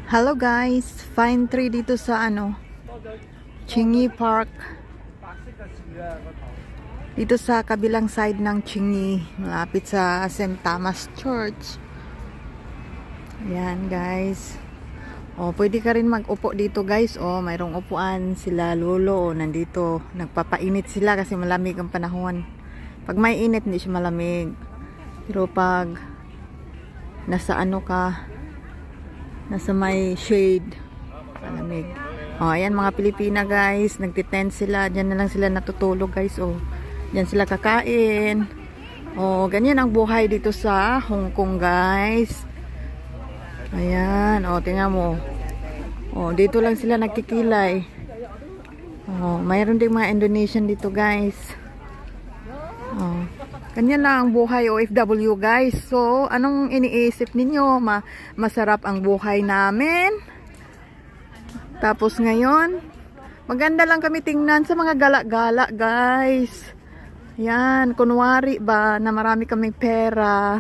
Hello guys, fine tree dito sa Chingy Park. Dito sa kabilang side ng Chingy, malapit sa St. Thomas Church. Ayan guys. Pwede ka rin mag-upo dito guys. Mayroong upuan sila lolo. Nandito, nagpapainit sila kasi malamig ang panahon. Pag may init, hindi siya malamig. Pero pag nasa nasa may shade, malamig. Ayan mga Pilipina guys, nagtitent sila. Diyan na lang sila natutulog guys. Diyan sila kakain. Ganyan ang buhay dito sa Hong Kong guys. Ayan, tingnan mo. Dito lang sila nagkikilay. Mayroon ding mga Indonesian dito guys. Ganyan lang ang buhay OFW guys. So, anong iniisip ninyo? Masarap ang buhay namin. Tapos ngayon, maganda lang kami tingnan sa mga gala-gala guys. Yan, kunwari ba na marami kaming pera.